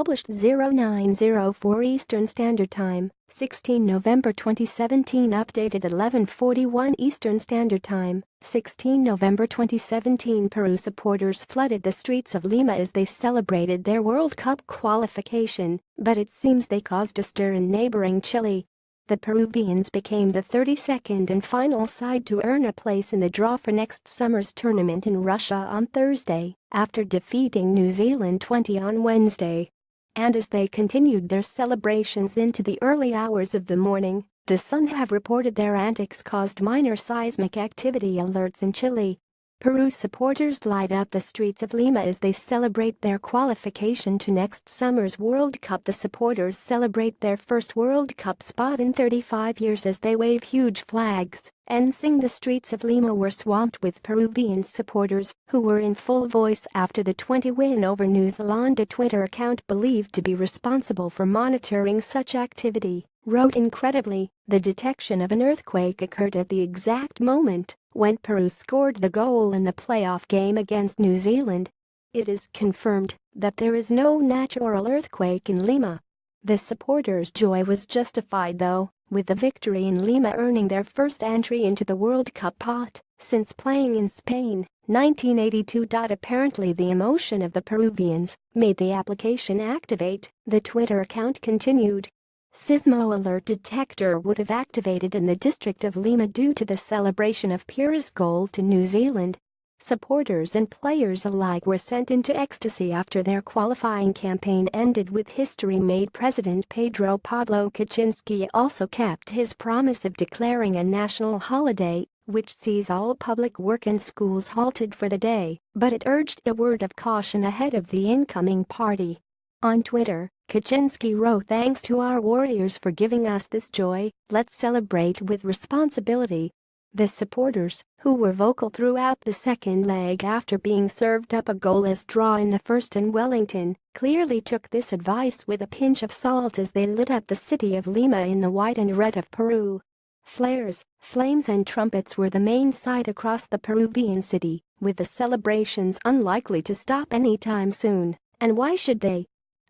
published 0904 Eastern Standard Time, 16 November 2017. Updated 11:41 Eastern Standard Time, 16 November 2017. Peru supporters flooded the streets of Lima as they celebrated their World Cup qualification, but it seems they caused a stir in neighboring Chile. The Peruvians became the 32nd and final side to earn a place in the draw for next summer's tournament in Russia on Thursday, after defeating New Zealand 20 on Wednesday. And as they continued their celebrations into the early hours of the morning, the Sun have reported their antics caused minor seismic activity alerts in Chile. Peru supporters light up the streets of Lima as they celebrate their qualification to next summer's World Cup. The supporters celebrate their first World Cup spot in 35 years as they wave huge flags and sing. The streets of Lima were swamped with Peruvian supporters who were in full voice after the 20 win over New Zealand. A Twitter account believed to be responsible for monitoring such activity wrote, "Incredibly, the detection of an earthquake occurred at the exact moment when Peru scored the goal in the playoff game against New Zealand. It is confirmed that there is no natural earthquake in Lima." The supporters' joy was justified though, with the victory in Lima earning their first entry into the World Cup pot since playing in Spain, 1982. Apparently the emotion of the Peruvians made the application activate, the Twitter account continued. Sismo alert detector would have activated in the district of Lima due to the celebration of Peru's goal to New Zealand. Supporters and players alike were sent into ecstasy after their qualifying campaign ended with history-made. President Pedro Pablo Kuczynski also kept his promise of declaring a national holiday, which sees all public work and schools halted for the day, but it urged a word of caution ahead of the incoming party. On Twitter, Kuczynski wrote, "Thanks to our warriors for giving us this joy, let's celebrate with responsibility." The supporters, who were vocal throughout the second leg after being served up a goalless draw in the first in Wellington, clearly took this advice with a pinch of salt as they lit up the city of Lima in the white and red of Peru. Flares, flames and trumpets were the main sight across the Peruvian city, with the celebrations unlikely to stop anytime soon, and why should they?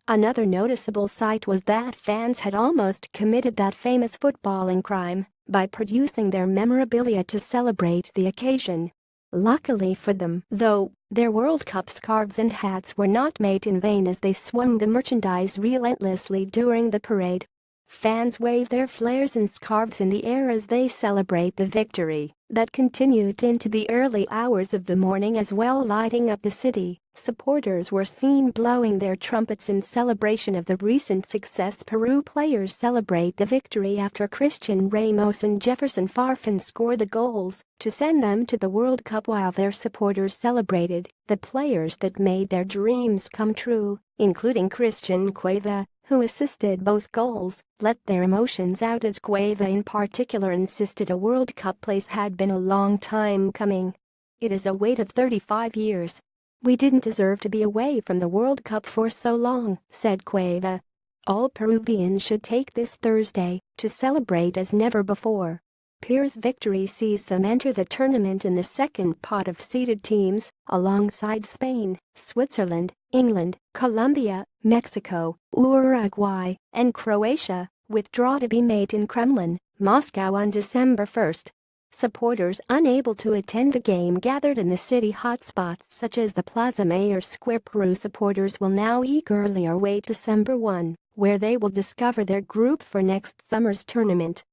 Another noticeable sight was that fans had almost committed that famous footballing crime by producing their memorabilia to celebrate the occasion. Luckily for them, though, their World Cup scarves and hats were not made in vain as they swung the merchandise relentlessly during the parade. Fans waved their flares and scarves in the air as they celebrate the victory that continued into the early hours of the morning as well, lighting up the city. Supporters were seen blowing their trumpets in celebration of the recent success. Peru players celebrate the victory after Christian Ramos and Jefferson Farfán scored the goals to send them to the World Cup, while their supporters celebrated the players that made their dreams come true, including Christian Cueva, who assisted both goals, let their emotions out as Cueva in particular insisted a World Cup place had been a long time coming. "It is a wait of 35 years. We didn't deserve to be away from the World Cup for so long," said Cueva. "All Peruvians should take this Thursday to celebrate as never before." Peru's victory sees them enter the tournament in the second pot of seeded teams, alongside Spain, Switzerland, England, Colombia, Mexico, Uruguay, and Croatia, with draw to be made in Kremlin, Moscow on December 1. Supporters unable to attend the game gathered in the city hotspots such as the Plaza Mayor Square. Peru supporters will now eagerly await December 1, where they will discover their group for next summer's tournament.